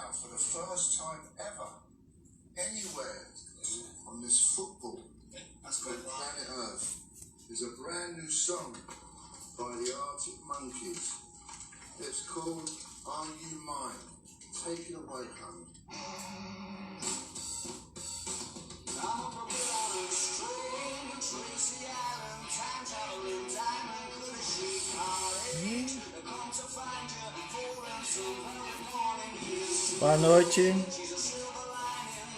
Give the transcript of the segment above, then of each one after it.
now, for the first time ever, anywhere on this football planet Earth, is a brand new song by the Arctic Monkeys. It's called Are You Mine? Take it away, honey. Boa noite.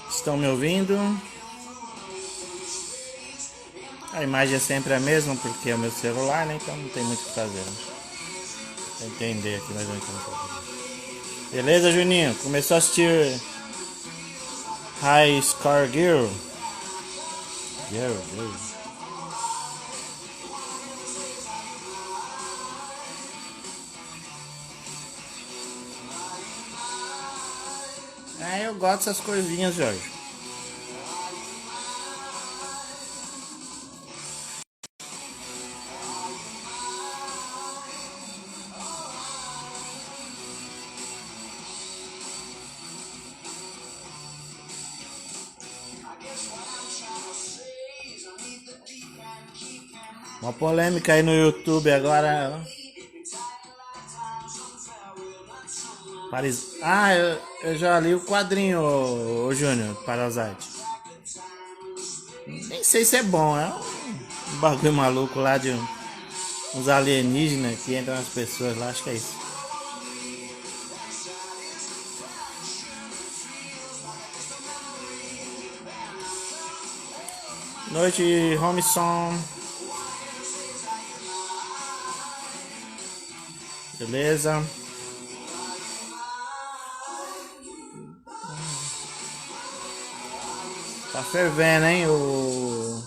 Estão me ouvindo? A imagem é sempre a mesma porque é o meu celular, né? Então não tem muito o que fazer. Pra entender aqui mais ou menos. Beleza, Juninho? Começou a assistir High Score Girl. Girl. Eu gosto dessas coisinhas, Jorge. Uma polêmica aí no YouTube agora. Eu já li o quadrinho, ô Júnior, Parasite. Nem sei se é bom, é um bagulho maluco lá de uns alienígenas que entram nas pessoas lá, acho que é isso. Noite, Homeson. Beleza? Tá fervendo, hein, o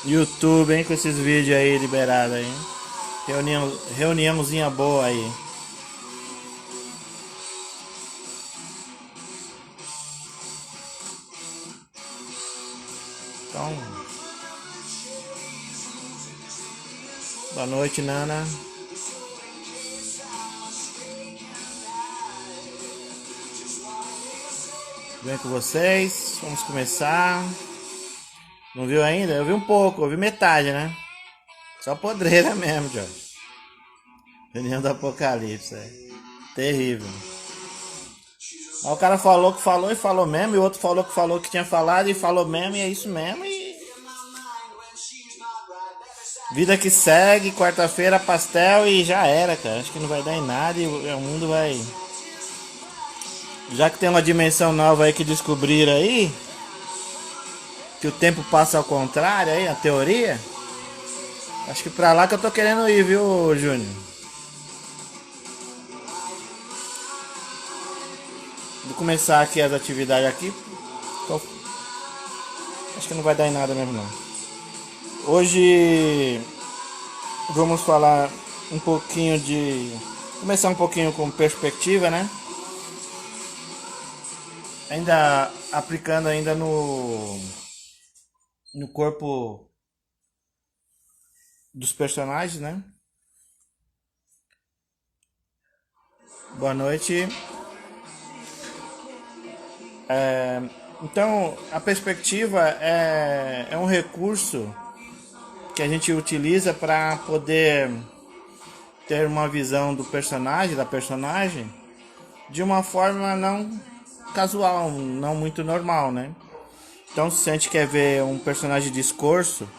YouTube, hein, com esses vídeos aí liberados aí. Reuniãozinha boa aí. Então, boa noite, Nana. Bem com vocês, vamos começar. Não viu ainda? Eu vi um pouco, eu vi metade, né? Só podreira mesmo, Jorge. Reunião do Apocalipse, terrível. Aí o cara falou que falou e falou mesmo, e o outro falou que tinha falado e falou mesmo, e é isso mesmo, e... Vida que segue, quarta-feira, pastel e já era, cara. Acho que não vai dar em nada e o mundo vai... Já que tem uma dimensão nova aí que descobriram aí, que o tempo passa ao contrário aí, a teoria. Acho que pra lá que eu tô querendo ir, viu, Júnior? Vou começar aqui as atividades aqui. Acho que não vai dar em nada mesmo não. Hoje vamos falar um pouquinho de... Começar um pouquinho com perspectiva, né? Ainda aplicando ainda no corpo dos personagens, né? Boa noite. Então, a perspectiva é um recurso que a gente utiliza para poder ter uma visão do personagem, da personagem, de uma forma não casual, não muito normal, né? Então, se a gente quer ver um personagem de discurso,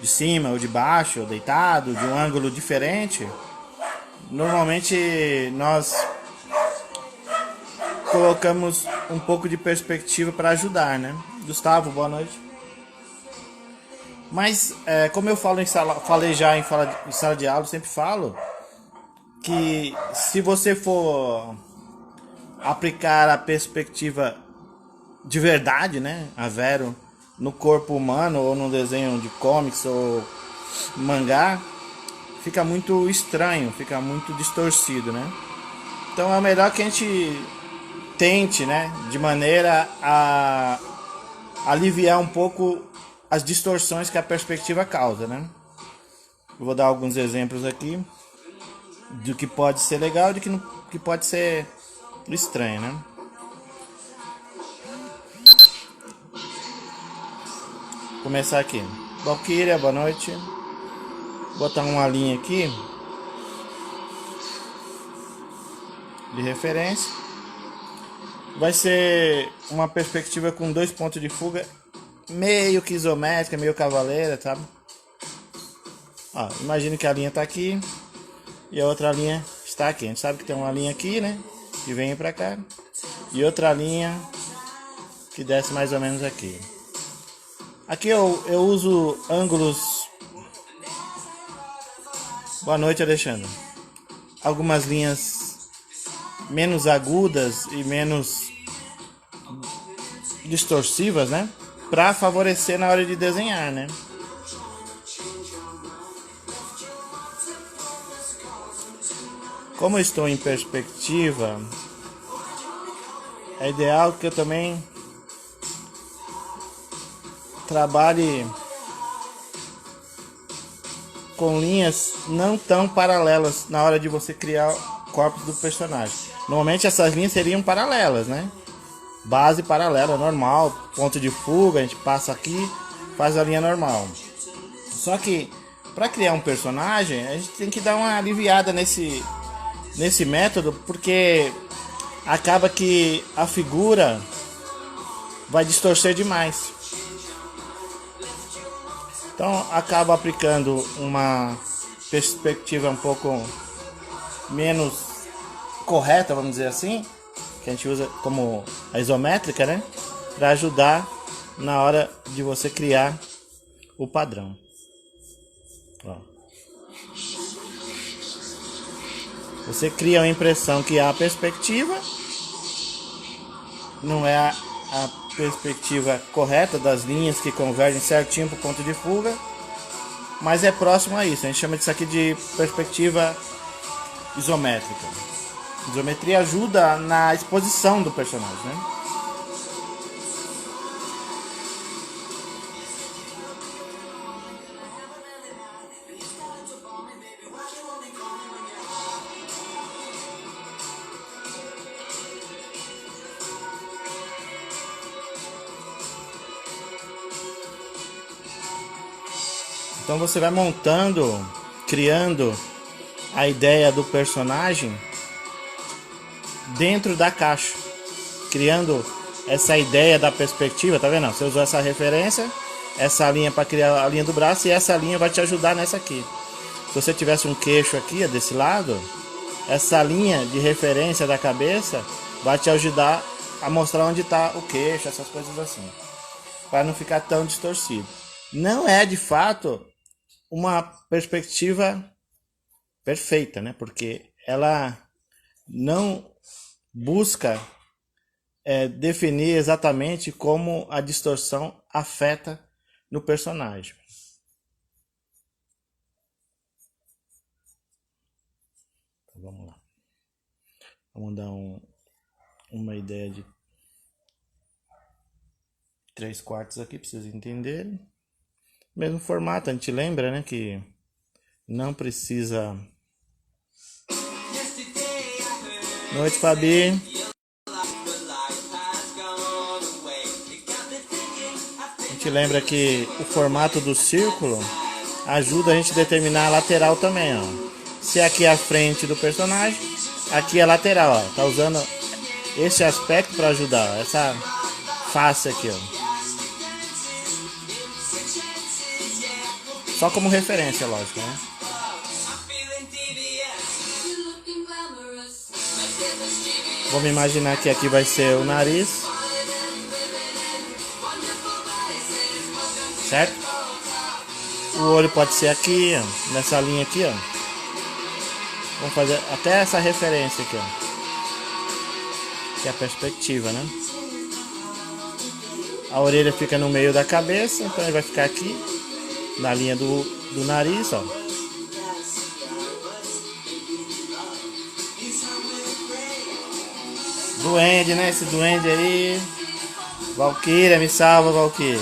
de cima ou de baixo, ou deitado, de um ângulo diferente, normalmente nós colocamos um pouco de perspectiva para ajudar, né? Gustavo, boa noite. Mas, como eu falo falei já em sala de aula, sempre falo que se você for aplicar a perspectiva de verdade, né, a vero, no corpo humano ou no desenho de comics ou mangá, fica muito estranho, fica muito distorcido, né? Então é melhor que a gente tente, né, de maneira a aliviar um pouco as distorções que a perspectiva causa, né? Eu vou dar alguns exemplos aqui do que pode ser legal e do que pode ser estranho, né? começar aqui. Valkyria, boa noite. Vou botar uma linha aqui de referência. Vai ser uma perspectiva com 2 pontos de fuga, meio que isométrica, meio cavaleira, sabe? Ó, imagine que a linha está aqui e a outra linha está aqui. A gente sabe que tem uma linha aqui, né? Que vem pra cá. E outra linha que desce mais ou menos aqui. Aqui eu uso ângulos. Boa noite, Alexandre. Algumas linhas menos agudas e menos distorsivas, né? Para favorecer na hora de desenhar, né? Como eu estou em perspectiva, é ideal que eu também trabalhe com linhas não tão paralelas na hora de você criar o corpo do personagem. Normalmente essas linhas seriam paralelas, né? Base paralela, normal, ponto de fuga, a gente passa aqui, faz a linha normal. Só que para criar um personagem, a gente tem que dar uma aliviada nesse método, porque acaba que a figura vai distorcer demais. Então acaba aplicando uma perspectiva um pouco menos correta, vamos dizer assim, que a gente usa como a isométrica, né? Para ajudar na hora de você criar o padrão. Ó. Você cria a impressão que a perspectiva não é a perspectiva correta das linhas que convergem certinho para o ponto de fuga, mas é próximo a isso. A gente chama disso aqui de perspectiva isométrica. Isometria ajuda na exposição do personagem, né? Então você vai montando, criando a ideia do personagem dentro da caixa, criando essa ideia da perspectiva, tá vendo? Você usou essa referência, essa linha para criar a linha do braço, e essa linha vai te ajudar nessa aqui. Se você tivesse um queixo aqui, desse lado, essa linha de referência da cabeça vai te ajudar a mostrar onde está o queixo, essas coisas assim, para não ficar tão distorcido. Não é de fato uma perspectiva perfeita, né? Porque ela não busca definir exatamente como a distorção afeta no personagem. Então, vamos lá. Vamos dar uma ideia de 3/4 aqui para vocês entenderem. Mesmo formato, a gente lembra, né, que não precisa. Noite, Fabi. A gente lembra que o formato do círculo ajuda a gente a determinar a lateral também, ó. Se aqui é a frente do personagem, aqui é a lateral, ó. Tá usando esse aspecto para ajudar, ó, essa face aqui, ó. Só como referência, lógico, né? Vamos imaginar que aqui vai ser o nariz. Certo? O olho pode ser aqui, ó, nessa linha aqui, ó. Vamos fazer até essa referência aqui, ó. Que é a perspectiva, né? A orelha fica no meio da cabeça, então ele vai ficar aqui na linha do nariz, ó. Duende, né? Esse duende aí. Valkyria, me salva, Valkyria.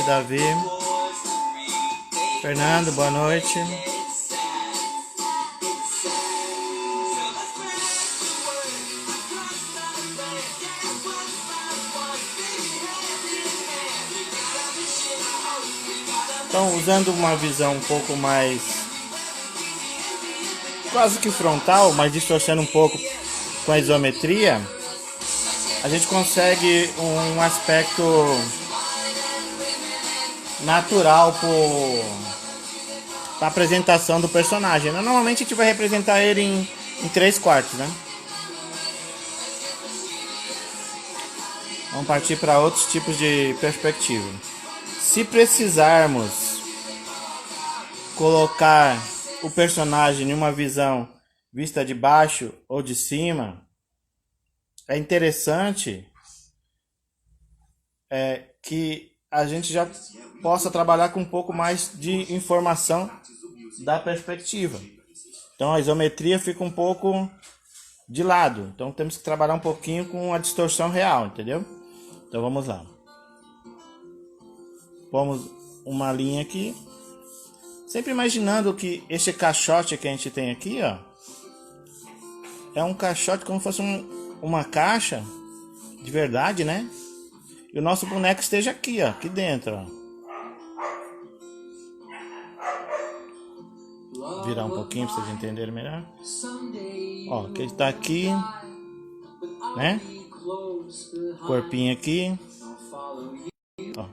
noite, Davi. Fernando, boa noite. Então, usando uma visão um pouco mais quase que frontal, mas distorcendo um pouco com a isometria, a gente consegue um aspecto natural para a apresentação do personagem. Normalmente a gente vai representar ele em 3/4, né? Vamos partir para outros tipos de perspectiva. Se precisarmos colocar o personagem em uma visão vista de baixo ou de cima, é interessante que a gente já possa trabalhar com um pouco mais de informação da perspectiva. Então a isometria fica um pouco de lado. Então temos que trabalhar um pouquinho com a distorção real, entendeu? Então vamos lá. Vamos uma linha aqui. Sempre imaginando que este caixote que a gente tem aqui, ó, é um caixote como se fosse uma caixa de verdade, né? E o nosso boneco esteja aqui, ó, aqui dentro, ó. Virar um pouquinho para vocês entenderem melhor. Ó, que ele tá aqui, né? Corpinho aqui. Ó.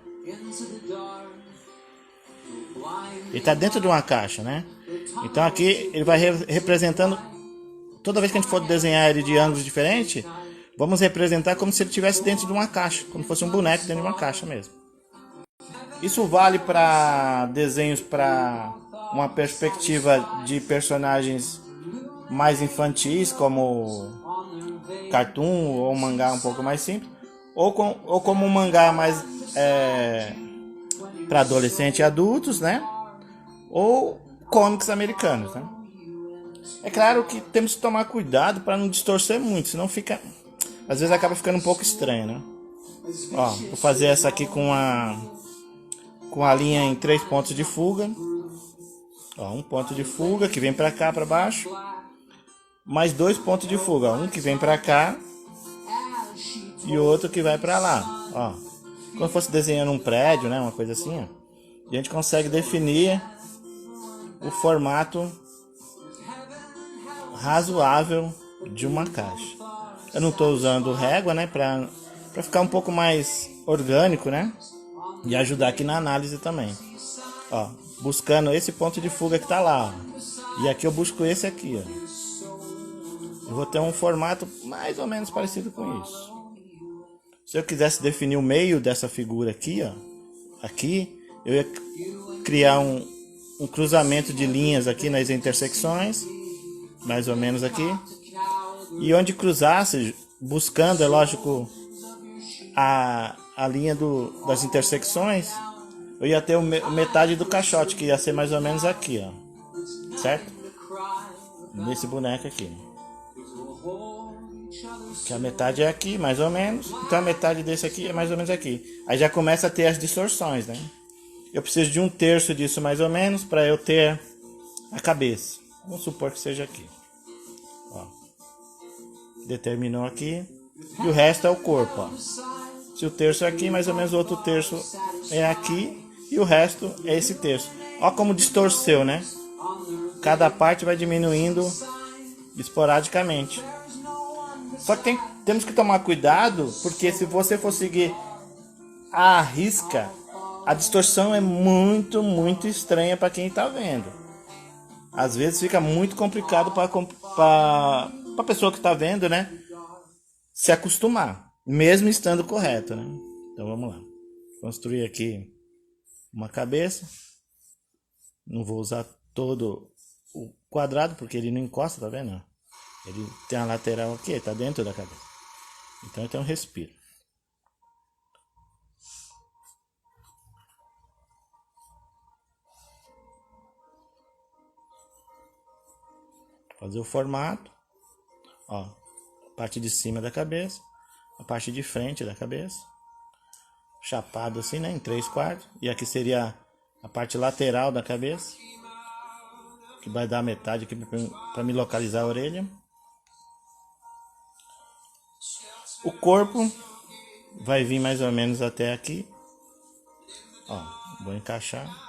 Ele tá dentro de uma caixa, né? Então aqui ele vai representando. Toda vez que a gente for desenhar ele de ângulos diferentes, vamos representar como se ele estivesse dentro de uma caixa, como se fosse um boneco dentro de uma caixa mesmo. Isso vale para desenhos para uma perspectiva de personagens mais infantis, como cartoon ou mangá um pouco mais simples, ou como um mangá mais para adolescentes e adultos, né? Ou comics americanos, né? É claro que temos que tomar cuidado para não distorcer muito, senão fica, às vezes acaba ficando um pouco estranho, né? Ó, vou fazer essa aqui com a linha em 3 pontos de fuga. Ó, um ponto de fuga que vem para cá, para baixo, mais 2 pontos de fuga, um que vem para cá e outro que vai para lá, ó. Como se fosse desenhando um prédio, né, uma coisa assim, ó. E a gente consegue definir o formato razoável de uma caixa. Eu não estou usando régua, né, para ficar um pouco mais orgânico, né, e ajudar aqui na análise também. Ó, buscando esse ponto de fuga que está lá, ó. E aqui eu busco esse aqui, ó. Eu vou ter um formato mais ou menos parecido com isso. Se eu quisesse definir o meio dessa figura aqui, ó, aqui, eu ia criar um cruzamento de linhas aqui nas intersecções, mais ou menos aqui. E onde cruzasse, buscando, é lógico, a linha das intersecções, eu ia ter metade do caixote, que ia ser mais ou menos aqui, ó. Certo? Nesse boneco aqui. Que a metade é aqui, mais ou menos. Então a metade desse aqui é mais ou menos aqui. Aí já começa a ter as distorções, né? Eu preciso de 1/3 disso mais ou menos para eu ter a cabeça. Vamos supor que seja aqui. Ó. Determinou aqui. E o resto é o corpo, ó. Se o terço é aqui, mais ou menos o outro terço é aqui. E o resto é esse terço. Ó como distorceu, né? Cada parte vai diminuindo esporadicamente. Só que temos que tomar cuidado, porque se você for seguir à risca, a distorção é muito, muito estranha para quem está vendo. Às vezes fica muito complicado para a pessoa que está vendo, né, se acostumar, mesmo estando correto, né? Então vamos lá. Construir aqui uma cabeça. Não vou usar todo o quadrado, porque ele não encosta, tá vendo? Ele tem a lateral aqui, está dentro da cabeça. Então eu tenho um respiro. Fazer o formato. Ó, a parte de cima da cabeça, a parte de frente da cabeça. chapado assim, né? Em 3/4. E aqui seria a parte lateral da cabeça. Que vai dar metade aqui para me localizar a orelha. O corpo vai vir mais ou menos até aqui. Ó, vou encaixar.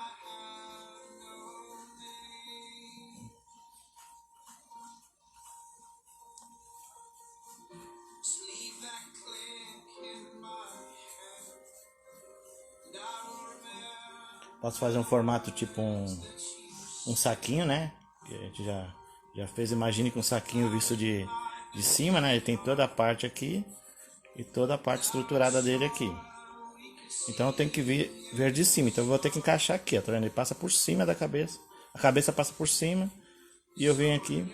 Posso fazer um formato tipo um saquinho, né? Que a gente já fez. Imagine que um saquinho visto de cima, né? Ele tem toda a parte aqui e toda a parte estruturada dele aqui. Então eu tenho que ver de cima. Então eu vou ter que encaixar aqui, ó. Tá vendo? Ele passa por cima da cabeça. A cabeça passa por cima. E eu venho aqui.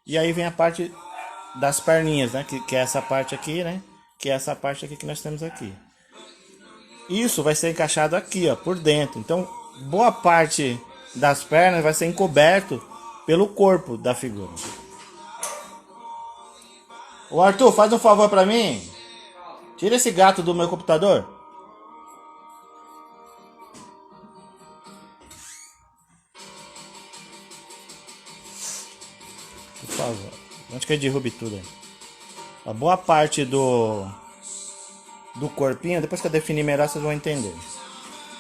E aí vem a parte das perninhas, né? Que é essa parte aqui, né? Que é essa parte aqui que nós temos aqui. Isso vai ser encaixado aqui, ó, por dentro. Então, boa parte das pernas vai ser encoberto pelo corpo da figura. Ô Arthur, faz um favor pra mim. Tira esse gato do meu computador. Por favor. Antes que eu derrube tudo aí. A boa parte do corpinho, depois que eu definir melhor, vocês vão entender.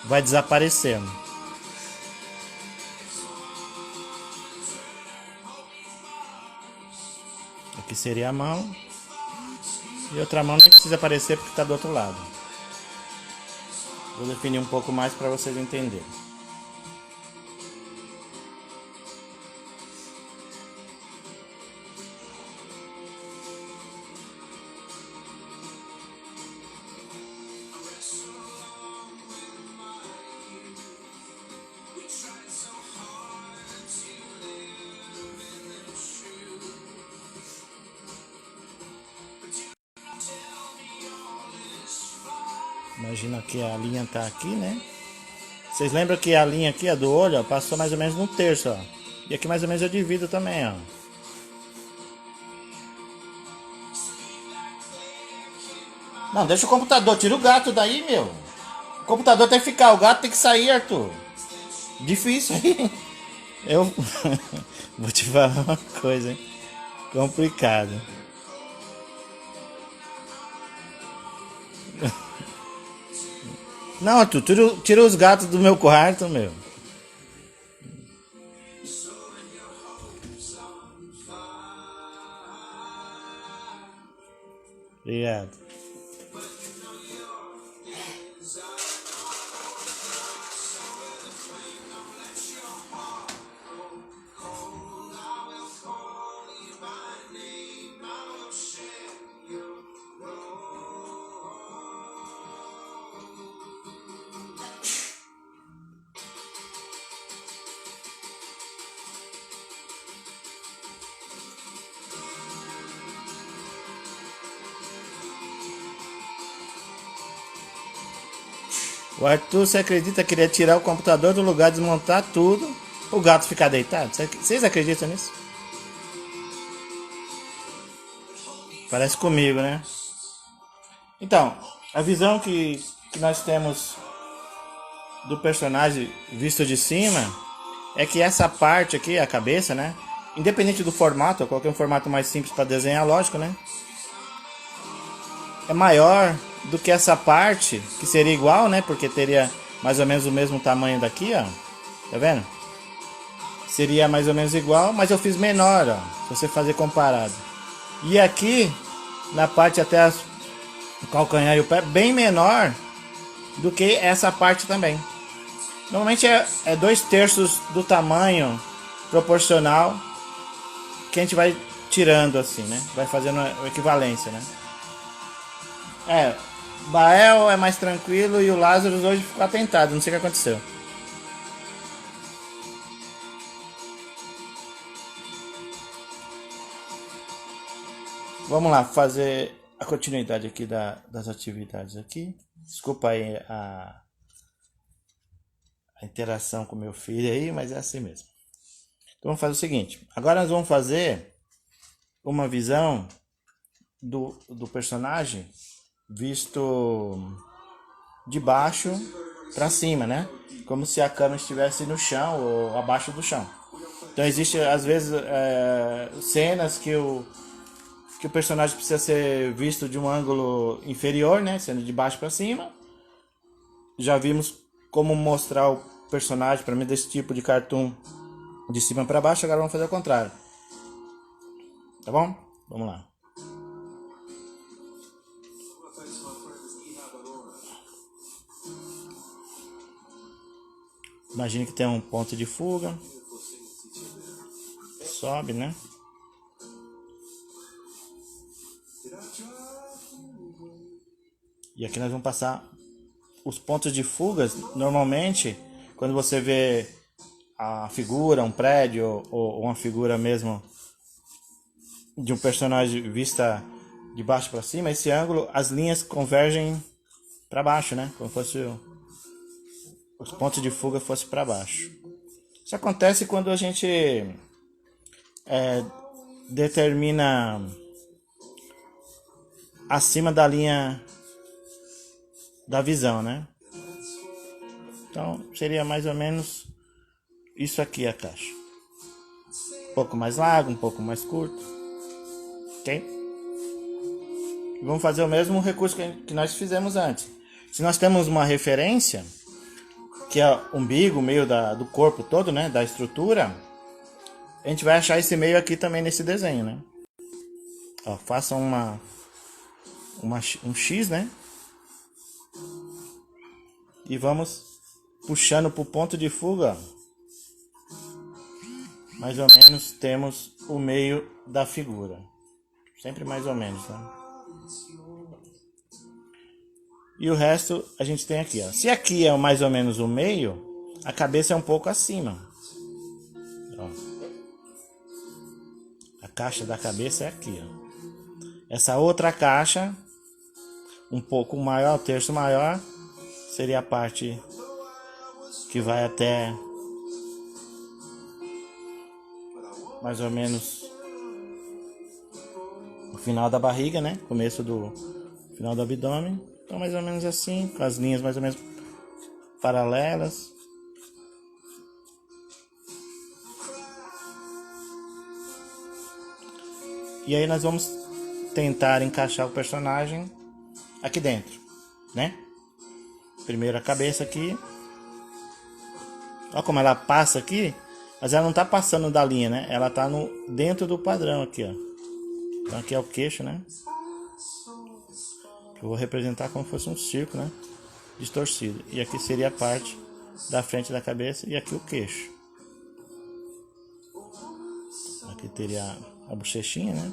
Vai desaparecendo. Aqui seria a mão. E outra mão nem precisa aparecer porque está do outro lado. Vou definir um pouco mais para vocês entenderem. Imagina que a linha tá aqui, né? Vocês lembram que a linha aqui, a do olho, ó, passou mais ou menos no terço, ó. E aqui mais ou menos eu divido também, ó. Não, deixa o computador, tira o gato daí, meu. O computador tem que ficar, o gato tem que sair, Arthur. Difícil aí. Eu vou te falar uma coisa, hein? Complicado. Não, Arthur, tira os gatos do meu quarto, meu. Obrigado. O Arthur, você acredita que ele ia tirar o computador do lugar, desmontar tudo, o gato ficar deitado? Vocês acreditam nisso? Parece comigo, né? Então, a visão que nós temos do personagem visto de cima é que essa parte aqui, a cabeça, né? Independente do formato, eu coloquei um formato mais simples para desenhar, lógico, né? É maior do que essa parte, que seria igual, né? Porque teria mais ou menos o mesmo tamanho daqui, ó. Tá vendo? Seria mais ou menos igual, mas eu fiz menor, ó. Se você fazer comparado. E aqui, na parte até o calcanhar e o pé, bem menor do que essa parte também. Normalmente é 2/3 do tamanho proporcional que a gente vai tirando assim, né? Vai fazendo a equivalência, né? Bael é mais tranquilo e o Lázaro hoje ficou atentado, não sei o que aconteceu. Vamos lá, fazer a continuidade aqui das atividades aqui. Desculpa aí a interação com meu filho aí, mas é assim mesmo. Então vamos fazer o seguinte. Agora nós vamos fazer uma visão do personagem visto de baixo para cima, né? Como se a câmera estivesse no chão ou abaixo do chão. Então existe às vezes cenas que o personagem precisa ser visto de um ângulo inferior, né? Sendo de baixo para cima. Já vimos como mostrar o personagem para mim desse tipo de cartoon de cima para baixo. Agora vamos fazer o contrário. Tá bom? Vamos lá. Imagine que tem um ponto de fuga. Sobe, né? E aqui nós vamos passar os pontos de fugas. Normalmente, quando você vê a figura, um prédio ou uma figura mesmo de um personagem vista de baixo para cima, esse ângulo, as linhas convergem para baixo, né? Como fosse os pontos de fuga fossem para baixo. Isso acontece quando a gente determina acima da linha da visão, né? Então seria mais ou menos isso aqui a caixa. Um pouco mais largo, um pouco mais curto. Ok? Vamos fazer o mesmo recurso que nós fizemos antes. Se nós temos uma referência, que é o umbigo, o meio do corpo todo, né? Da estrutura, a gente vai achar esse meio aqui também nesse desenho, né? Ó, faça um X, né? E vamos puxando para o ponto de fuga. Mais ou menos temos o meio da figura. Sempre mais ou menos, né? E o resto a gente tem aqui, ó. Se aqui é mais ou menos o meio, a cabeça é um pouco acima. Ó. A caixa da cabeça é aqui, ó. Essa outra caixa, um pouco maior, terço maior, seria a parte que vai até mais ou menos o final da barriga, né? Começo do final do abdômen. Então mais ou menos assim, com as linhas mais ou menos paralelas. E aí nós vamos tentar encaixar o personagem aqui dentro, né? Primeiro a cabeça aqui. Olha como ela passa aqui, mas ela não tá passando da linha, né? Ela tá dentro do padrão aqui, ó. Então aqui é o queixo, né? Eu vou representar como se fosse um círculo, né? Distorcido. E aqui seria a parte da frente da cabeça e aqui o queixo. Aqui teria a bochechinha, né?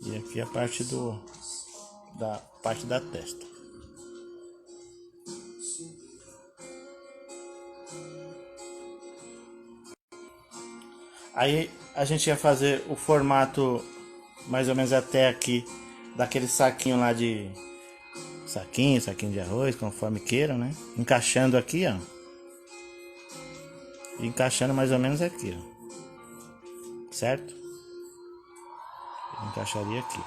E aqui a parte da parte da testa. Aí a gente ia fazer o formato mais ou menos até aqui daquele saquinho lá de saquinho de arroz, conforme queiram, né? Encaixando aqui, ó. E encaixando mais ou menos aqui, ó. Certo? Encaixaria aqui.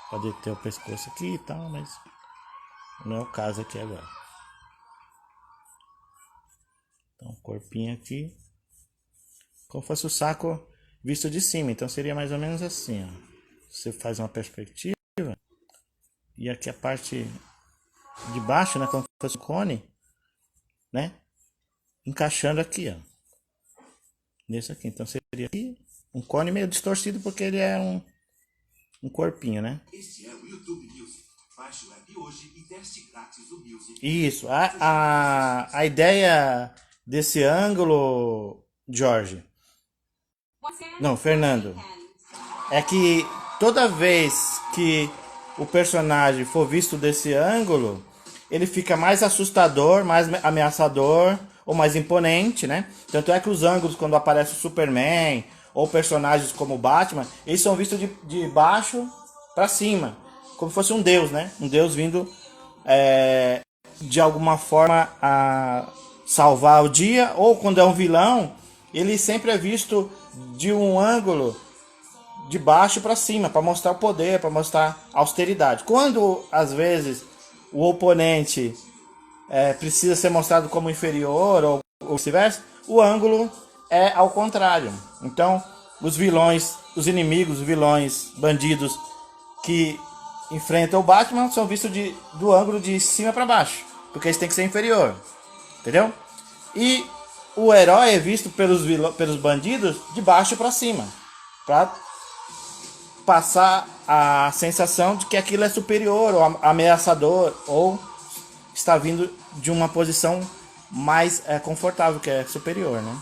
Pode ter o pescoço aqui e tal, mas não é o caso aqui agora. Então, corpinho aqui. Como fosse o saco visto de cima. Então seria mais ou menos assim, ó. Você faz uma perspectiva. E aqui a parte de baixo, né? Como se fosse um cone. Né? Encaixando aqui, ó. Nesse aqui. Então seria aqui um cone meio distorcido porque ele é um corpinho, né? Este é o YouTube Music. Baixe o app hoje e teste grátis o Music. Isso. A ideia desse ângulo, Jorge. Não, Fernando. É que toda vez que o personagem for visto desse ângulo, ele fica mais assustador, mais ameaçador ou mais imponente, né? Tanto é que os ângulos, quando aparece o Superman ou personagens como o Batman, eles são vistos de baixo para cima, como se fosse um deus, né? Um deus vindo de alguma forma a salvar o dia, ou quando é um vilão, ele sempre é visto de um ângulo de baixo para cima, para mostrar o poder, para mostrar a austeridade. Quando às vezes o oponente precisa ser mostrado como inferior ou vice-versa, o ângulo é ao contrário. Então, os vilões, os inimigos, vilões, bandidos que enfrentam o Batman são vistos do ângulo de cima para baixo, porque eles têm que ser inferior, entendeu? E o herói é visto pelos bandidos de baixo para cima, para passar a sensação de que aquilo é superior ou ameaçador, ou está vindo de uma posição mais confortável, que é superior, né?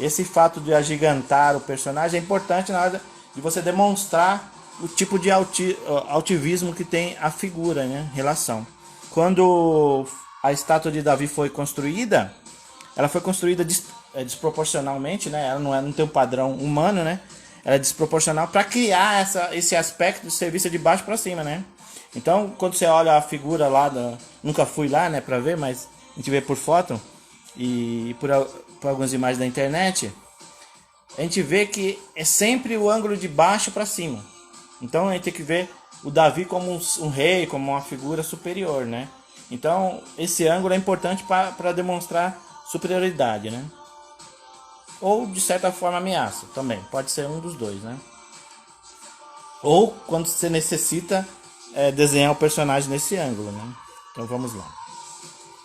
Esse fato de agigantar o personagem é importante na hora de você demonstrar o tipo de altivismo que tem a figura, né? Relação. Quando a estátua de Davi foi construída, ela foi construída desproporcionalmente, né? Ela não tem um padrão humano, né? Ela é desproporcional para criar esse aspecto de ser vista de baixo para cima, né? Então, quando você olha a figura lá, nunca fui lá, né, para ver, mas a gente vê por foto e por algumas imagens da internet, a gente vê que é sempre o ângulo de baixo para cima. Então a gente tem que ver o Davi como um rei, como uma figura superior, né? Então esse ângulo é importante para demonstrar superioridade, né? Ou de certa forma ameaça também, pode ser um dos dois, né? Ou quando você necessita desenhar o personagem nesse ângulo, né? Então vamos lá.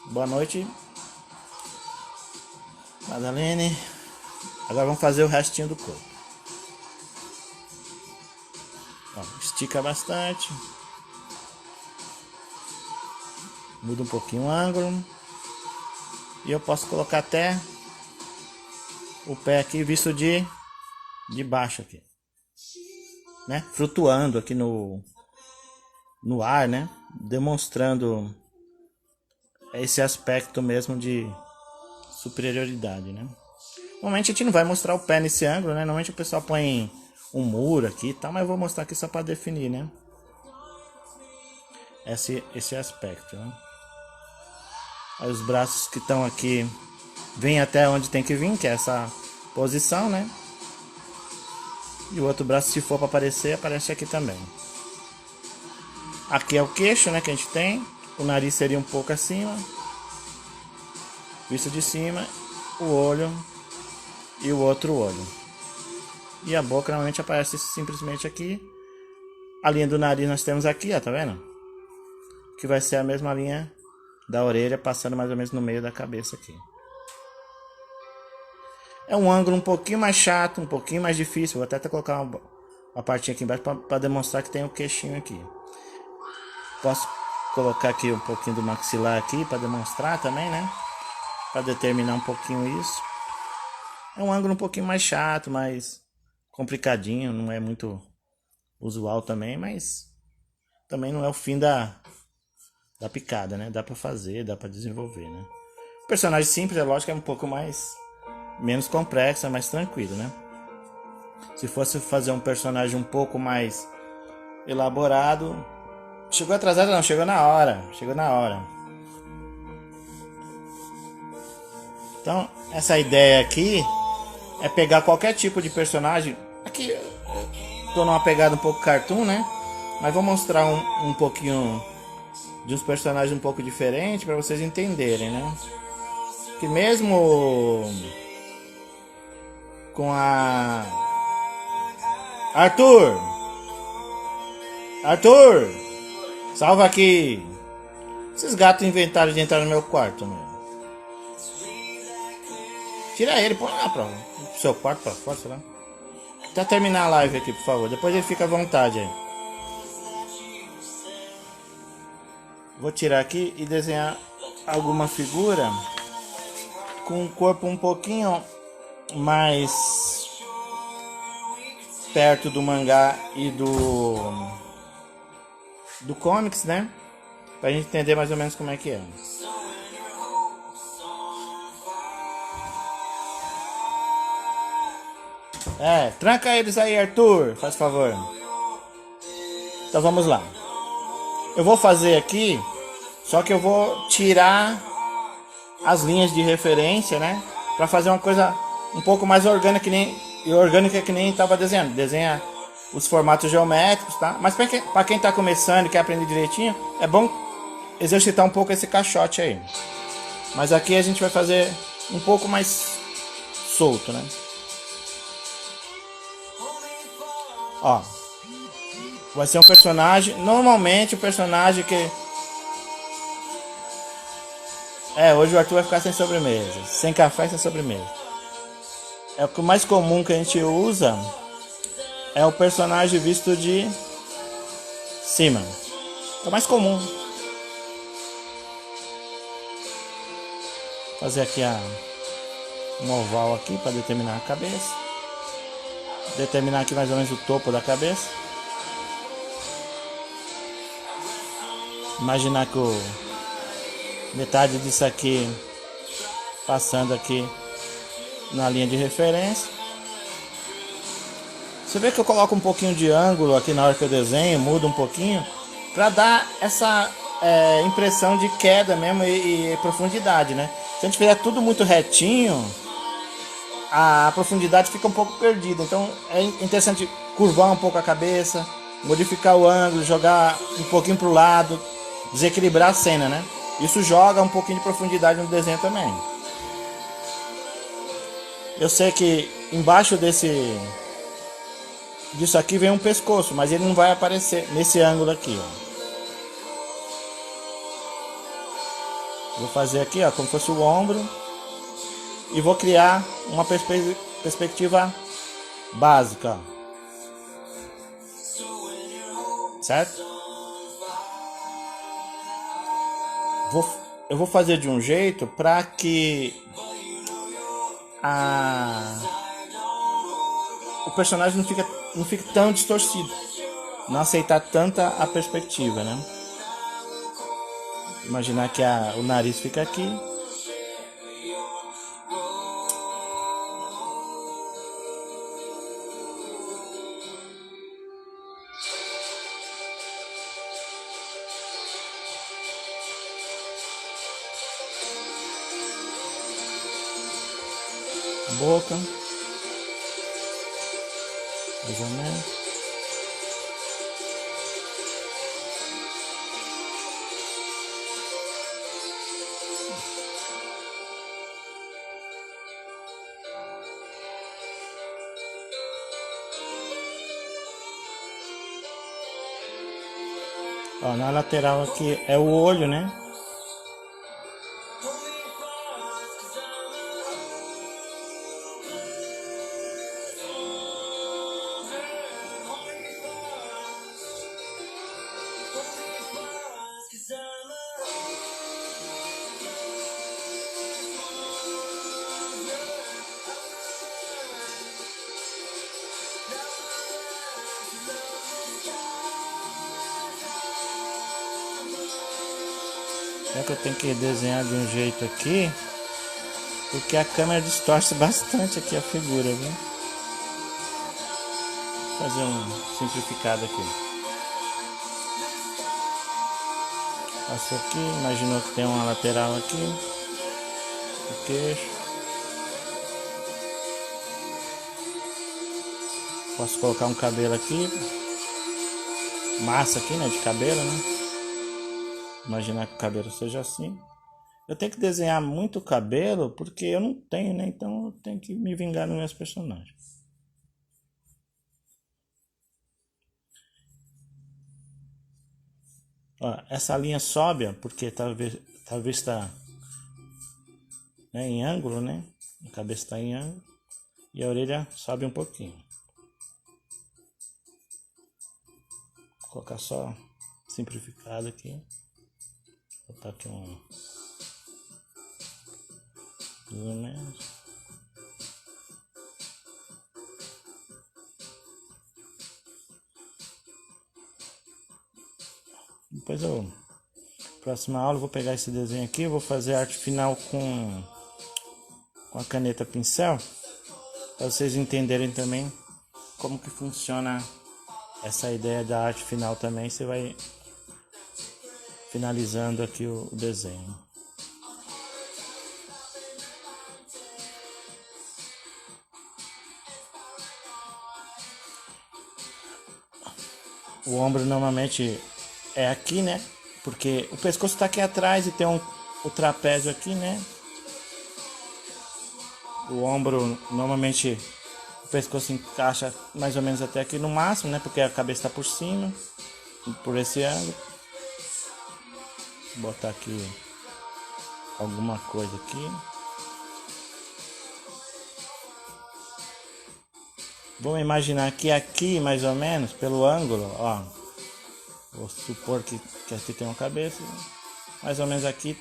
Boa noite, Madalene. Agora vamos fazer o restinho do corpo. Ó, estica bastante. Muda um pouquinho o ângulo. E eu posso colocar até o pé aqui visto de baixo aqui, né? Flutuando aqui no ar, né? Demonstrando esse aspecto mesmo de superioridade, né? Normalmente a gente não vai mostrar o pé nesse ângulo, né? Normalmente o pessoal põe um muro aqui e tal, mas eu vou mostrar aqui só para definir, né? Esse aspecto, né? Aí os braços que estão aqui vêm até onde tem que vir, que é essa posição, né? E o outro braço, se for para aparecer, aparece aqui também. Aqui é o queixo, né, que a gente tem. O nariz seria um pouco acima, visto de cima, o olho e o outro olho. E a boca normalmente aparece simplesmente aqui. A linha do nariz nós temos aqui, ó, tá vendo? Que vai ser a mesma linha da orelha, passando mais ou menos no meio da cabeça aqui. É um ângulo um pouquinho mais chato, um pouquinho mais difícil. Vou até colocar uma partinha aqui embaixo para demonstrar que tem o queixinho aqui. Posso colocar aqui um pouquinho do maxilar aqui para demonstrar também, né? Para determinar um pouquinho isso. É um ângulo um pouquinho mais chato, mais complicadinho. Não é muito usual também, mas também não é o fim da picada, né? Dá para fazer, dá para desenvolver, né? O personagem simples, é lógico, é um pouco menos complexo, é mais tranquilo, né? Se fosse fazer um personagem um pouco mais elaborado... Chegou atrasado não, chegou na hora. Então, essa ideia aqui é pegar qualquer tipo de personagem. Aqui tô numa pegada um pouco cartoon, né? Mas vou mostrar um pouquinho de uns personagens um pouco diferentes para vocês entenderem, né? Que mesmo com a Arthur, salva aqui. Esses gatos inventaram de entrar no meu quarto, meu. Tira ele, põe lá pro seu quarto, pra fora, sei lá. Até terminar a live aqui, por favor. Depois ele fica à vontade aí. Vou tirar aqui e desenhar alguma figura com um corpo um pouquinho mais perto do mangá e do comics, né? Pra gente entender mais ou menos como é que é. Tranca eles aí, Arthur, faz favor. Então vamos lá. Eu vou fazer aqui, só que eu vou tirar as linhas de referência, né? Pra fazer uma coisa um pouco mais orgânica que nem estava desenhando. Desenha os formatos geométricos, tá? Mas para quem tá começando e quer aprender direitinho, é bom exercitar um pouco esse caixote aí. Mas aqui a gente vai fazer um pouco mais solto, né? Ó, vai ser um personagem, normalmente o personagem que... hoje o Arthur vai ficar sem sobremesa, sem café e sem sobremesa. É o que mais comum que a gente usa, é o personagem visto de cima. É o mais comum. Vou fazer aqui um oval aqui para determinar a cabeça. Determinar aqui mais ou menos o topo da cabeça. Imaginar que metade disso aqui passando aqui na linha de referência. Você vê que eu coloco um pouquinho de ângulo aqui na hora que eu desenho, mudo um pouquinho, para dar essa impressão de queda mesmo e profundidade, né? Se a gente fizer tudo muito retinho, a profundidade fica um pouco perdida. Então é interessante curvar um pouco a cabeça, modificar o ângulo, jogar um pouquinho para o lado, desequilibrar a cena, né? Isso joga um pouquinho de profundidade no desenho também. Eu sei que embaixo disso aqui vem um pescoço, mas ele não vai aparecer nesse ângulo aqui, ó. Vou fazer aqui, ó, como se fosse o ombro, e vou criar uma perspectiva básica, ó. Certo? Eu vou fazer de um jeito para que o personagem não fique tão distorcido, não aceitar tanta a perspectiva, né? Imaginar que o nariz fica aqui. Boca, mais ou menos. Ó, na lateral aqui é o olho, né? É que eu tenho que desenhar de um jeito aqui, porque a câmera distorce bastante aqui a figura, viu? Vou fazer um simplificado aqui. Passou aqui, imaginou que tem uma lateral aqui, o queixo. Posso colocar um cabelo aqui, massa aqui, né, de cabelo, né? Imaginar que o cabelo seja assim. Eu tenho que desenhar muito cabelo porque eu não tenho, né? Então eu tenho que me vingar nos meus personagens. Ó, essa linha sobe, ó, porque talvez está, né, em ângulo, né? A cabeça está em ângulo e a orelha sobe um pouquinho. Vou colocar só simplificado aqui. Vou botar aqui mais ou menos. Depois próxima aula eu vou pegar esse desenho aqui, vou fazer a arte final com a caneta pincel, para vocês entenderem também como que funciona essa ideia da arte final também. Você vai finalizando aqui o desenho. o ombro normalmente é aqui, né? Porque o pescoço tá aqui atrás e tem o trapézio aqui, né? O ombro, normalmente, o pescoço encaixa mais ou menos até aqui no máximo, né? Porque a cabeça tá por cima, por esse ângulo. Vou botar aqui alguma coisa aqui. Vamos imaginar que aqui, mais ou menos, pelo ângulo, ó. Vou supor que aqui tem uma cabeça. Mais ou menos aqui,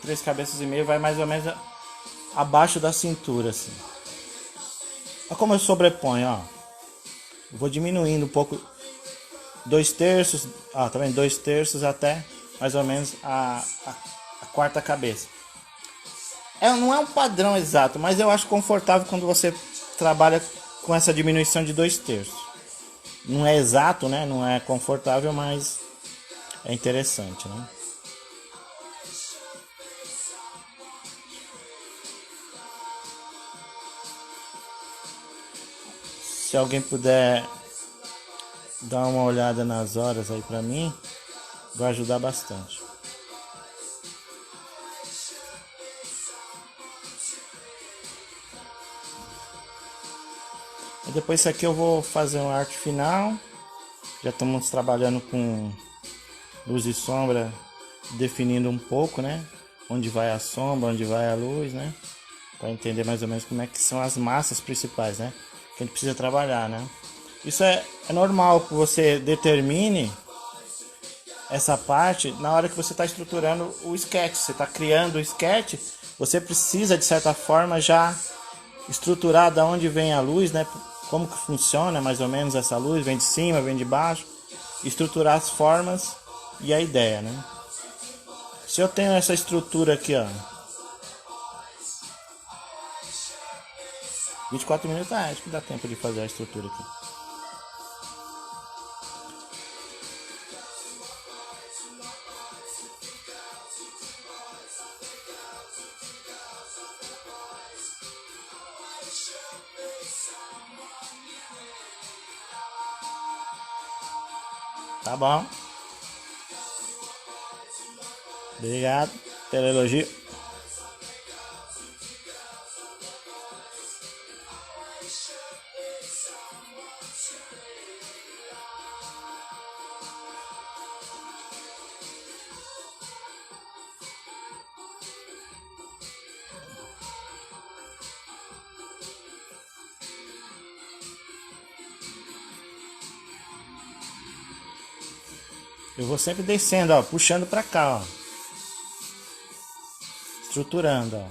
3 cabeças e meia, vai mais ou menos abaixo da cintura, assim. Olha como eu sobreponho, ó. Eu vou diminuindo um pouco, 2/3, ó, tá vendo? 2/3 até mais ou menos a quarta cabeça. Não é um padrão exato, mas eu acho confortável quando você trabalha com essa diminuição de 2/3. Não é exato, né? Não é confortável, mas é interessante, né? Se alguém puder dar uma olhada nas horas aí pra mim, vai ajudar bastante. E depois isso aqui eu vou fazer uma arte final. Já estamos trabalhando com luz e sombra, definindo um pouco, né? Onde vai a sombra, onde vai a luz, né? Para entender mais ou menos como é que são as massas principais, né? Que a gente precisa trabalhar, né? Isso é normal que você determine essa parte na hora que você está estruturando o sketch. Você está criando o sketch, você precisa de certa forma já estruturar da onde vem a luz, né? Como que funciona mais ou menos essa luz, vem de cima, vem de baixo, estruturar as formas e a ideia, né? Se eu tenho essa estrutura aqui, ó, 24 minutos, acho que dá tempo de fazer a estrutura aqui. Tá bom. Obrigado pelo elogio. Eu vou sempre descendo, ó, puxando pra cá, ó. Estruturando, ó.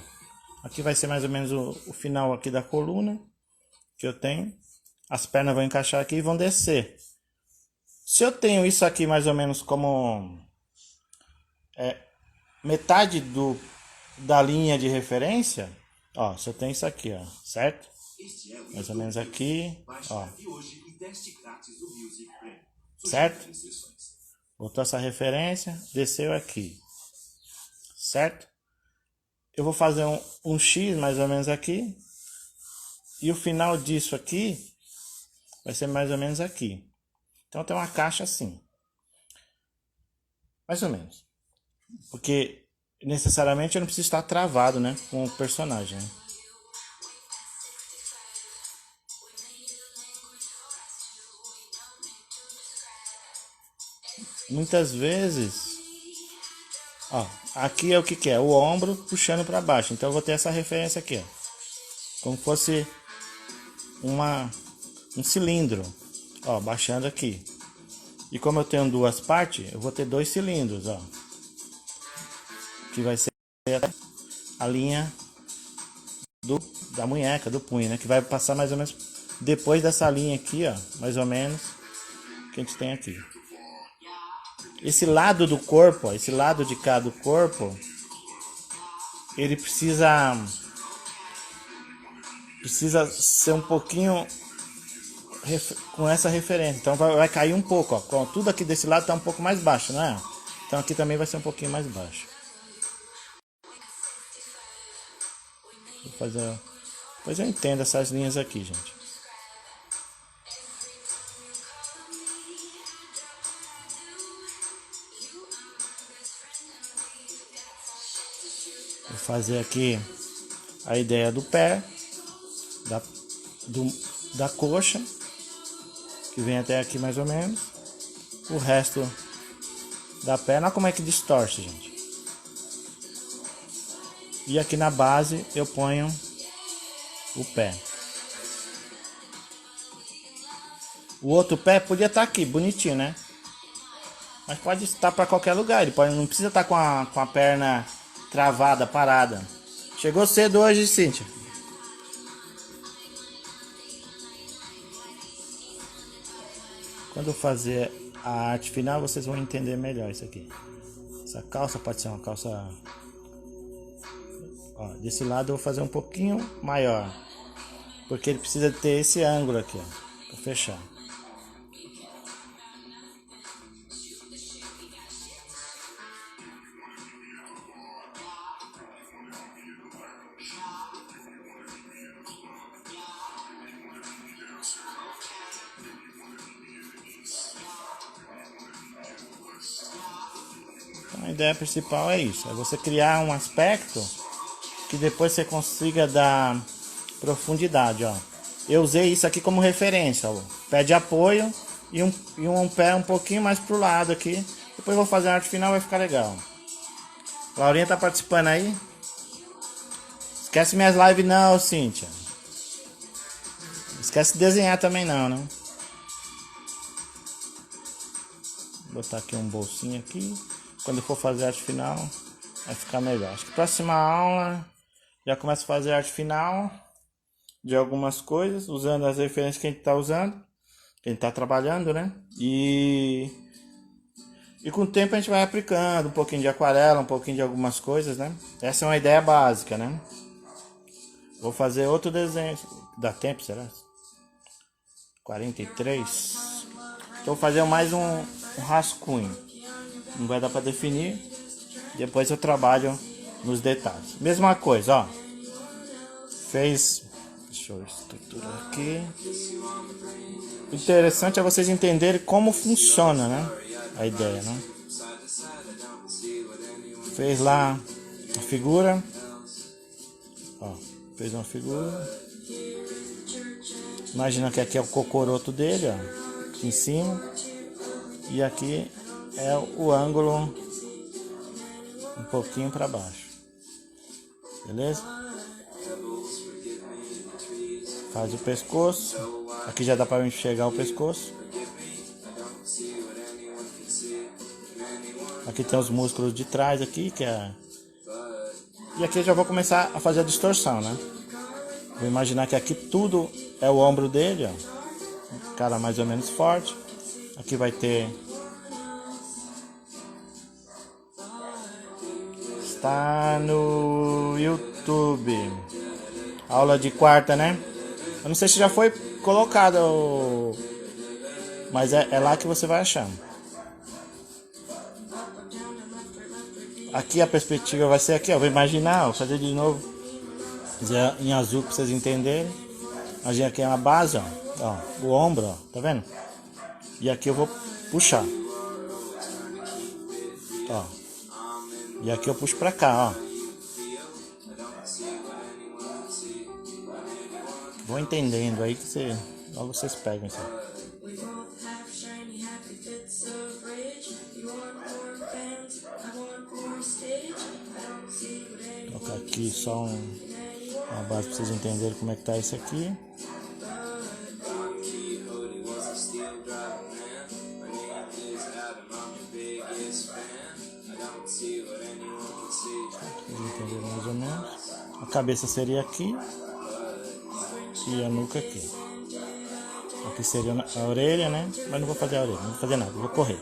Aqui vai ser mais ou menos o final aqui da coluna que eu tenho. As pernas vão encaixar aqui e vão descer. Se eu tenho isso aqui mais ou menos como metade da linha de referência, ó, se eu tenho isso aqui, ó, certo? Este é o Mais ou menos aqui, Baixe ó, aqui hoje e teste grátis do Music Premium. certo? Restrições. Botou essa referência, desceu aqui, certo? Eu vou fazer um X mais ou menos aqui. E o final disso aqui vai ser mais ou menos aqui. Então tem uma caixa assim. Mais ou menos. Porque necessariamente eu não preciso estar travado, né, com o personagem. Né? Muitas vezes, ó, aqui é o que é? O ombro puxando para baixo. Então eu vou ter essa referência aqui, ó. Como se fosse um cilindro, ó, baixando aqui. E como eu tenho duas partes, eu vou ter 2 cilindros, ó. Que vai ser a linha da munheca, do punho, né? Que vai passar mais ou menos depois dessa linha aqui, ó. Mais ou menos, que a gente tem aqui. Esse lado do corpo, ó, esse lado de cá do corpo, ele precisa ser um pouquinho com essa referência. Então vai cair um pouco, ó. Tudo aqui desse lado tá um pouco mais baixo, não é? Então aqui também vai ser um pouquinho mais baixo. Vou fazer. Depois eu entendo essas linhas aqui, gente. fazer aqui a ideia do pé, da coxa, que vem até aqui mais ou menos. O resto da perna, olha como é que distorce, gente. E aqui na base eu ponho o pé. O outro pé podia estar aqui, bonitinho, né? Mas pode estar para qualquer lugar. Ele não precisa estar com a perna travada, parada. Chegou cedo hoje, Cíntia. Quando eu fazer a arte final, vocês vão entender melhor isso aqui. Essa calça pode ser uma calça... Ó, desse lado eu vou fazer um pouquinho maior. Porque ele precisa ter esse ângulo aqui, ó, para fechar. A ideia principal é isso, é você criar um aspecto que depois você consiga dar profundidade, ó. Eu usei isso aqui como referência, ó, pé de apoio e um pé um pouquinho mais pro lado aqui. Depois eu vou fazer a arte final, vai ficar legal. Laurinha tá participando aí? Esquece minhas lives não, Cíntia. Esquece de desenhar também não, né? Vou botar aqui um bolsinho aqui. Quando for fazer a arte final, vai ficar melhor. Acho que próxima aula já começo a fazer a arte final de algumas coisas, usando as referências que a gente está usando, que a gente está trabalhando, né? E com o tempo a gente vai aplicando um pouquinho de aquarela, um pouquinho de algumas coisas, né? Essa é uma ideia básica, né? Vou fazer outro desenho. Dá tempo, será? 43. Então vou fazer mais um rascunho. Não vai dar para definir. Depois eu trabalho nos detalhes. Mesma coisa, ó. Fez. Deixa eu estruturar aqui. O interessante é vocês entenderem como funciona, né? A ideia, né? Fez lá a figura. Ó, fez uma figura. Imagina que aqui é o cocoroto dele, ó. Aqui em cima. E aqui é o ângulo um pouquinho para baixo. Beleza? Faz o pescoço. Aqui já dá para enxergar o pescoço. Aqui tem os músculos de trás aqui, que é... E aqui eu já vou começar a fazer a distorção, né? Vou imaginar que aqui tudo é o ombro dele, ó. Cara mais ou menos forte. Aqui vai ter... Está no YouTube. Aula de quarta, né? Eu não sei se já foi colocado, mas é lá que você vai achar. Aqui a perspectiva vai ser aqui, ó. Vou imaginar, vou fazer de novo. Fazer em azul para vocês entenderem. Imagina aqui é uma base, ó. O ombro, ó. Tá vendo? E aqui eu vou puxar. Ó. E aqui eu puxo pra cá, ó. Vou entendendo aí que logo vocês pegam isso aí. Vou colocar aqui só uma base pra vocês entenderem como é que tá isso aqui. Entender mais ou menos. A cabeça seria aqui e a nuca aqui. Aqui seria a orelha, né? Mas não vou fazer a orelha, não vou fazer nada, vou correr.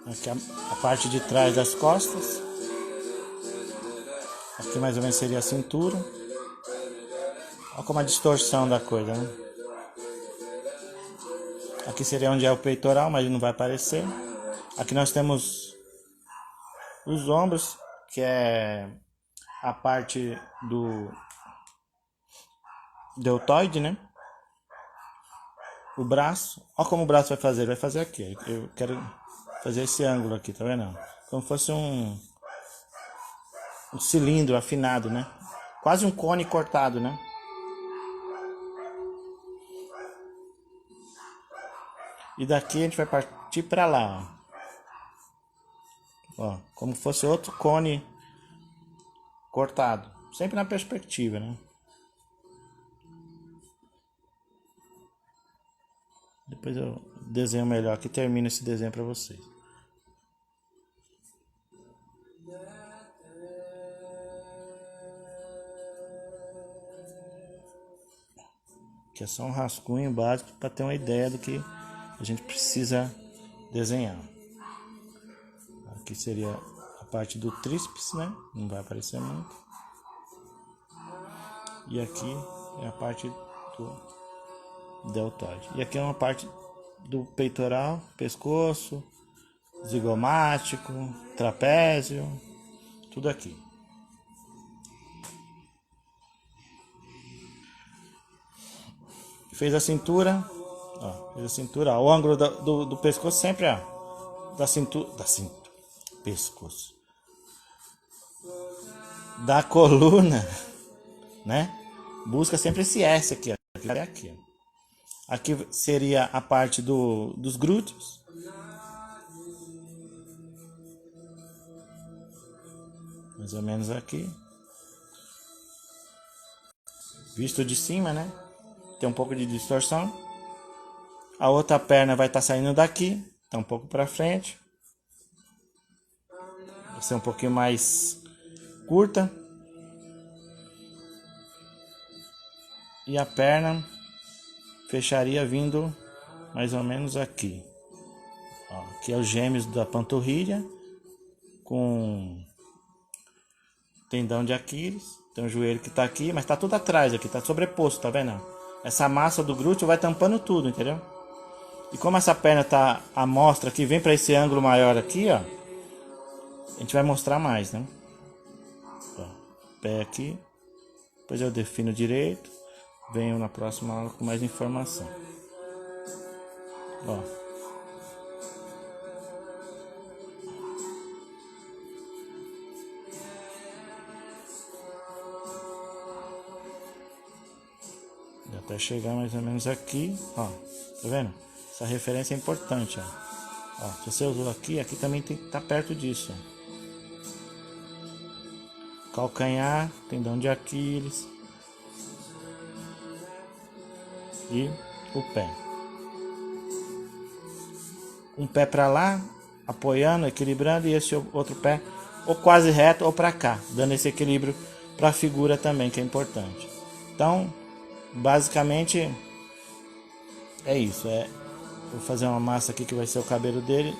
Aqui a parte de trás das costas. Aqui mais ou menos seria a cintura. Olha como a distorção da coisa, né? Aqui seria onde é o peitoral, mas não vai aparecer. Aqui nós temos os ombros, que é a parte do deltoide, né? O braço. Olha como o braço vai fazer. Ele vai fazer aqui. Eu quero fazer esse ângulo aqui, tá vendo? Como se fosse um cilindro afinado, né? Quase um cone cortado, né? E daqui a gente vai partir para lá, ó. Ó, como se fosse outro cone cortado, sempre na perspectiva, né? Depois eu desenho melhor aqui, termino esse desenho para vocês. Que é só um rascunho básico para ter uma ideia do que a gente precisa desenhar. Aqui seria a parte do tríceps, né? Não vai aparecer muito. E aqui é a parte do deltoide. E aqui é uma parte do peitoral, pescoço, zigomático, trapézio, tudo aqui. Fez a cintura, ó, fez a cintura, ó, o ângulo do pescoço sempre, ó, da cintura, pescoço, da coluna, né? Busca sempre esse S aqui, ó, aqui, ó. Aqui seria a parte dos glúteos, mais ou menos aqui, visto de cima, né? Tem um pouco de distorção. A outra perna vai estar saindo daqui, tá um pouco para frente. Vai ser um pouquinho mais curta. E a perna fecharia vindo mais ou menos aqui. Ó, aqui é os gêmeos da panturrilha com tendão de Aquiles. Tem o joelho que tá aqui, mas tá tudo atrás aqui, tá sobreposto, tá vendo? Essa massa do glúteo vai tampando tudo, entendeu? E como essa perna tá à mostra aqui, vem para esse ângulo maior aqui, ó. A gente vai mostrar mais, né? Ó, pé aqui. Depois eu defino direito. Venho na próxima aula com mais informação. Ó. Até chegar mais ou menos aqui, ó, tá vendo? Essa referência é importante, ó. Ó, se você usou aqui, aqui também tem que estar perto disso, ó. Calcanhar, tendão de Aquiles e o pé. Um pé para lá, apoiando, equilibrando, e esse outro pé ou quase reto ou para cá, dando esse equilíbrio para a figura também, que é importante. Então, basicamente é isso. Vou fazer uma massa aqui que vai ser o cabelo dele.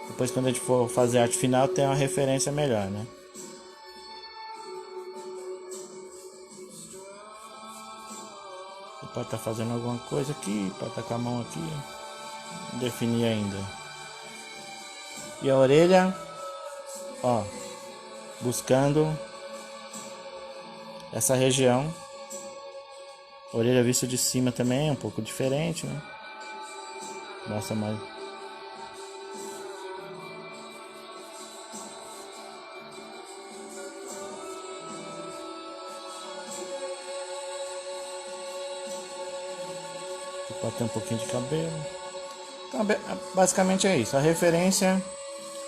Depois, quando a gente for fazer a arte final, tem uma referência melhor, né? Você pode estar fazendo alguma coisa aqui, pode estar com a mão aqui, não defini ainda. E a orelha, ó, buscando essa região. Orelha vista de cima também é um pouco diferente, né? Mostra mais. Pode ter um pouquinho de cabelo. Então, basicamente é isso. A referência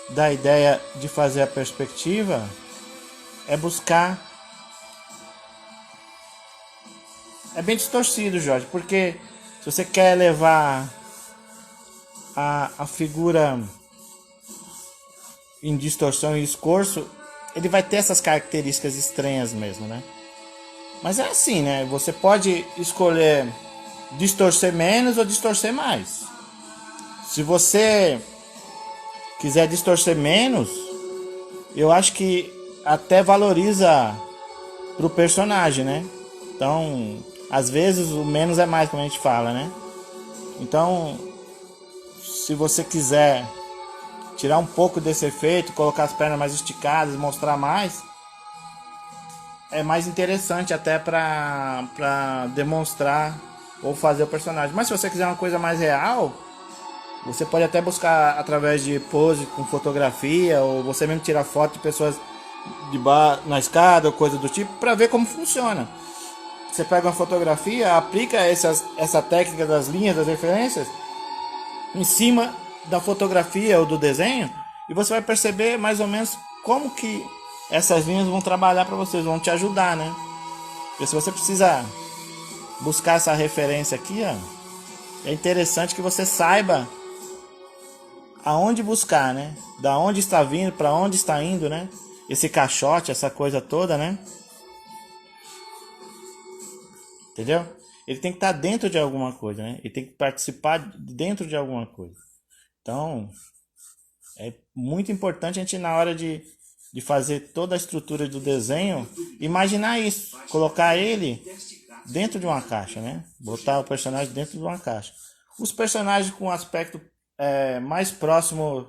da ideia de fazer a perspectiva é buscar. É bem distorcido, Jorge, porque se você quer levar a figura em distorção e escorço, ele vai ter essas características estranhas mesmo, né? Mas é assim, né? Você pode escolher distorcer menos ou distorcer mais. Se você quiser distorcer menos, eu acho que até valoriza pro personagem, né? Então, às vezes o menos é mais, como a gente fala, né? Então, se você quiser tirar um pouco desse efeito, colocar as pernas mais esticadas, mostrar mais, é mais interessante até para demonstrar ou fazer o personagem. Mas se você quiser uma coisa mais real, Você pode até buscar através de pose com fotografia, ou você mesmo tirar foto de pessoas na escada ou coisa do tipo, para ver como funciona. Você pega uma fotografia, aplica essa técnica das linhas, das referências, em cima da fotografia ou do desenho, e você vai perceber mais ou menos como que essas linhas vão trabalhar para vocês, vão te ajudar, né? Porque se você precisa buscar essa referência aqui, ó, é interessante que você saiba aonde buscar, né? Da onde está vindo, para onde está indo, né? Esse caixote, essa coisa toda, né? Entendeu? Ele tem que estar dentro de alguma coisa, né? Ele tem que participar dentro de alguma coisa. Então, é muito importante a gente, na hora de fazer toda a estrutura do desenho, imaginar isso, colocar ele dentro de uma caixa, né? Botar o personagem dentro de uma caixa. Os personagens com aspecto mais próximo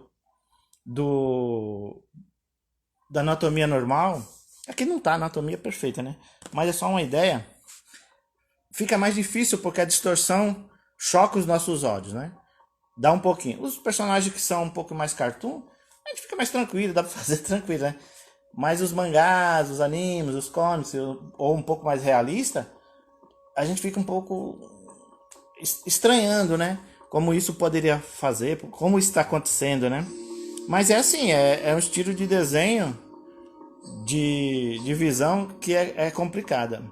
da anatomia normal, aqui não tá a anatomia perfeita, né? Mas é só uma ideia. Fica mais difícil porque a distorção choca os nossos olhos, né? Dá um pouquinho. Os personagens que são um pouco mais cartoon, a gente fica mais tranquilo, dá pra fazer tranquilo, né? Mas os mangás, os animes, os comics, ou um pouco mais realista, a gente fica um pouco estranhando, né? Como isso poderia fazer, como isso está acontecendo, né? Mas é assim, é um estilo de desenho, de visão que é complicada.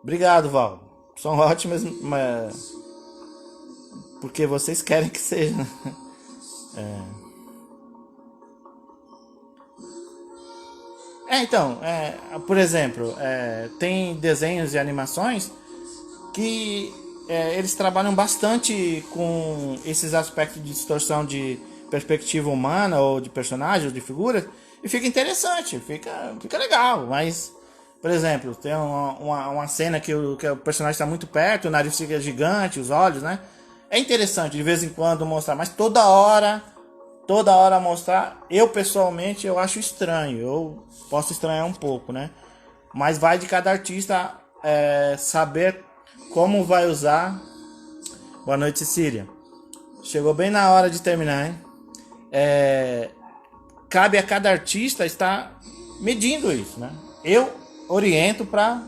Obrigado, Val. São ótimas, mas porque vocês querem que seja, né? Então, por exemplo, tem desenhos e animações que eles trabalham bastante com esses aspectos de distorção de perspectiva humana, ou de personagem, ou de figura, e fica interessante, fica legal, mas, por exemplo, tem uma cena que o personagem está muito perto, o nariz fica gigante, os olhos, né? É interessante de vez em quando mostrar, mas toda hora mostrar, eu pessoalmente eu acho estranho, eu posso estranhar um pouco, né? Mas vai de cada artista saber como vai usar. Boa noite, Cecília. Chegou bem na hora de terminar, hein? Cabe a cada artista estar medindo isso, né? Eu oriento para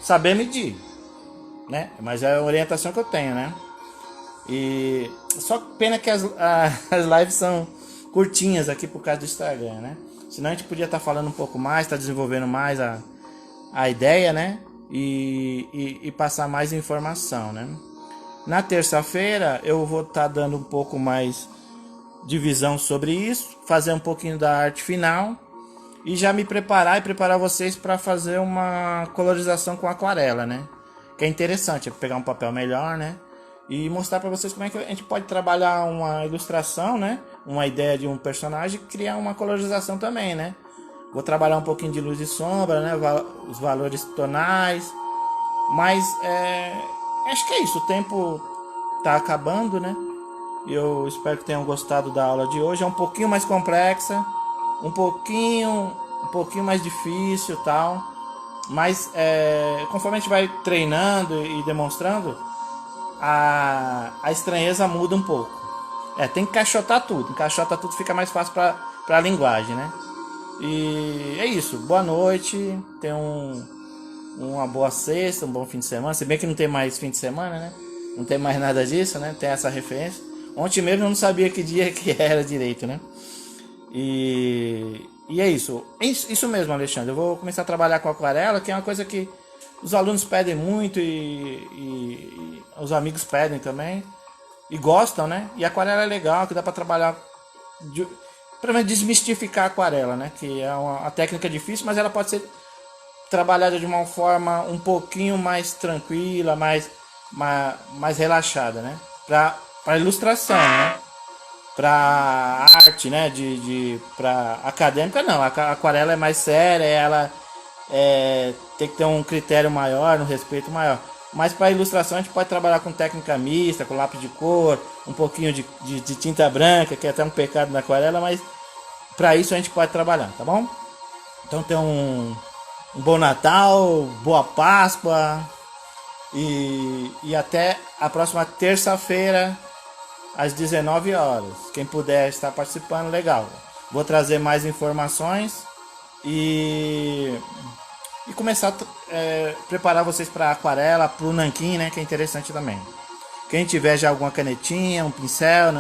saber medir, né? Mas é a orientação que eu tenho, né? E só pena que as lives são curtinhas aqui por causa do Instagram, né? Senão a gente podia estar falando um pouco mais, estar desenvolvendo mais a ideia, né? E passar mais informação, né? Na terça-feira eu vou estar dando um pouco mais de visão sobre isso, fazer um pouquinho da arte final e já me preparar vocês para fazer uma colorização com aquarela, né? Que é interessante, pegar um papel melhor, né? E mostrar para vocês como é que a gente pode trabalhar uma ilustração, né? Uma ideia de um personagem e criar uma colorização também, né? Vou trabalhar um pouquinho de luz e sombra, né? Os valores tonais. Mas acho que é isso. O tempo tá acabando, né? E eu espero que tenham gostado da aula de hoje. É um pouquinho mais complexa, um pouquinho mais difícil, tal. Mas conforme a gente vai treinando e demonstrando, a estranheza muda um pouco. Tem que encaixotar tudo. Encaixota tudo, fica mais fácil para a linguagem, né? E é isso. Boa noite. Tenham uma boa sexta, um bom fim de semana. Se bem que não tem mais fim de semana, né? Não tem mais nada disso, né? Tem essa referência. Ontem mesmo eu não sabia que dia que era direito, né? E é isso. Isso mesmo, Alexandre. Eu vou começar a trabalhar com aquarela, que é uma coisa que os alunos pedem muito e os amigos pedem também. E gostam, né? E a aquarela é legal, que dá para trabalhar... Pelo menos desmistificar a aquarela, né? Que é uma técnica difícil, mas ela pode ser trabalhada de uma forma um pouquinho mais tranquila, mais relaxada, né? Para ilustração, né? Para arte, né? Para acadêmica, não. A aquarela é mais séria, ela tem que ter um critério maior, um respeito maior. Mas para ilustração a gente pode trabalhar com técnica mista, com lápis de cor, um pouquinho de tinta branca, que é até um pecado na aquarela, mas para isso a gente pode trabalhar, tá bom? Então tem um bom Natal, boa Páscoa e até a próxima terça-feira às 19 horas. Quem puder estar participando, legal. Vou trazer mais informações e começar a preparar vocês para aquarela, para o nanquim, né, que é interessante também. Quem tiver já alguma canetinha, um pincel,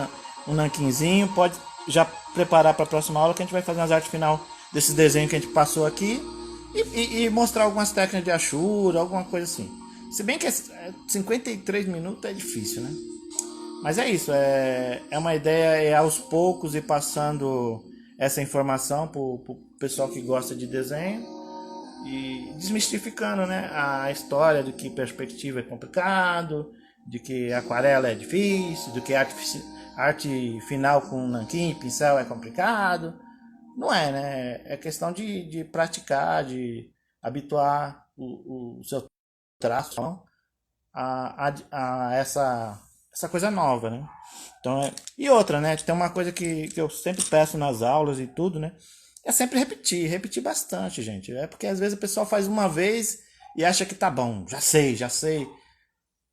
um nanquinzinho, pode já preparar para a próxima aula, que a gente vai fazer umas artes final desses desenhos que a gente passou aqui e mostrar algumas técnicas de achura, alguma coisa assim. Se bem que 53 minutos é difícil, né? Mas é isso, é uma ideia aos poucos ir passando essa informação pro pessoal que gosta de desenho e desmistificando, né, a história de que perspectiva é complicado, de que aquarela é difícil, de que arte final com nanquim e pincel é complicado. Não é, né? É questão de praticar, de habituar o seu traço a essa coisa nova, né? Então, e outra, né? Tem uma coisa que eu sempre peço nas aulas e tudo, né? É sempre repetir bastante, gente. É porque às vezes o pessoal faz uma vez e acha que tá bom, já sei.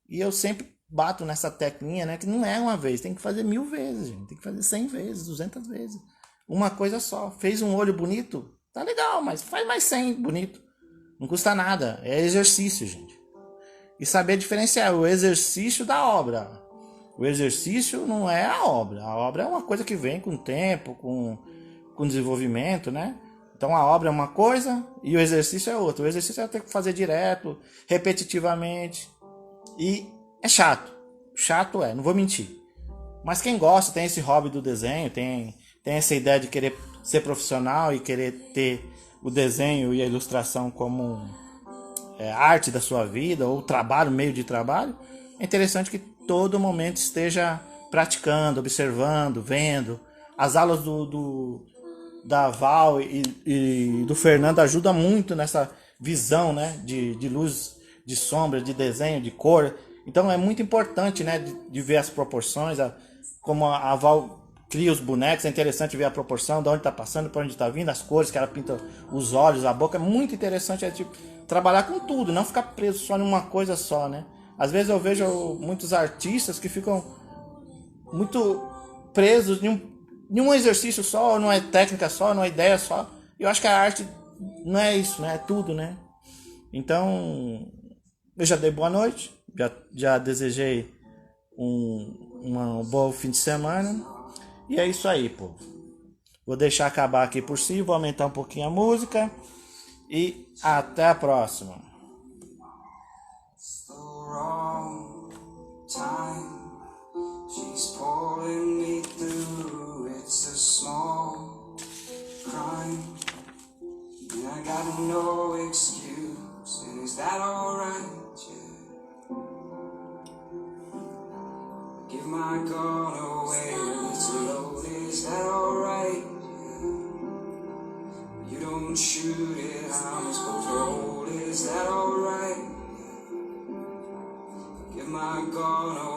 E eu sempre bato nessa teclinha, né? Que não é uma vez, tem que fazer 1000 vezes, gente. Tem que fazer 100 vezes, 200 vezes. Uma coisa só. Fez um olho bonito, tá legal, mas faz mais 100 bonito. Não custa nada, é exercício, gente. E saber diferenciar o exercício da obra. O exercício não é a obra. A obra é uma coisa que vem com o tempo, com desenvolvimento, né? Então a obra é uma coisa e o exercício é outra. O exercício é ter que fazer direto, repetitivamente. E é chato. Chato não vou mentir. Mas quem gosta, tem esse hobby do desenho, tem essa ideia de querer ser profissional e querer ter o desenho e a ilustração como arte da sua vida, ou trabalho, meio de trabalho, é interessante que todo momento esteja praticando, observando, vendo. As aulas da Val e do Fernando ajudam muito nessa visão, né, de luz, de sombra, de desenho, de cor. Então é muito importante, né, de ver as proporções, como a Val cria os bonecos, é interessante ver a proporção, de onde está passando, para onde está vindo, as cores que ela pinta, os olhos, a boca, é muito interessante trabalhar com tudo, não ficar preso só em uma coisa só, né? Às vezes eu vejo muitos artistas que ficam muito presos em um exercício só, numa técnica só, numa ideia só. Eu acho que a arte não é isso, né? É tudo, né? Então, eu já dei boa noite, já desejei um bom fim de semana. E é isso aí, povo. Vou deixar acabar aqui por si, vou aumentar um pouquinho a música. E até a próxima. She's pulling me through, it's a small crime, and I got no excuse, and is that alright, yeah? Give my gun away when it's loaded, is that alright, yeah? You don't shoot it, I'm supposed to hold it, is that alright, yeah? Give my gun away.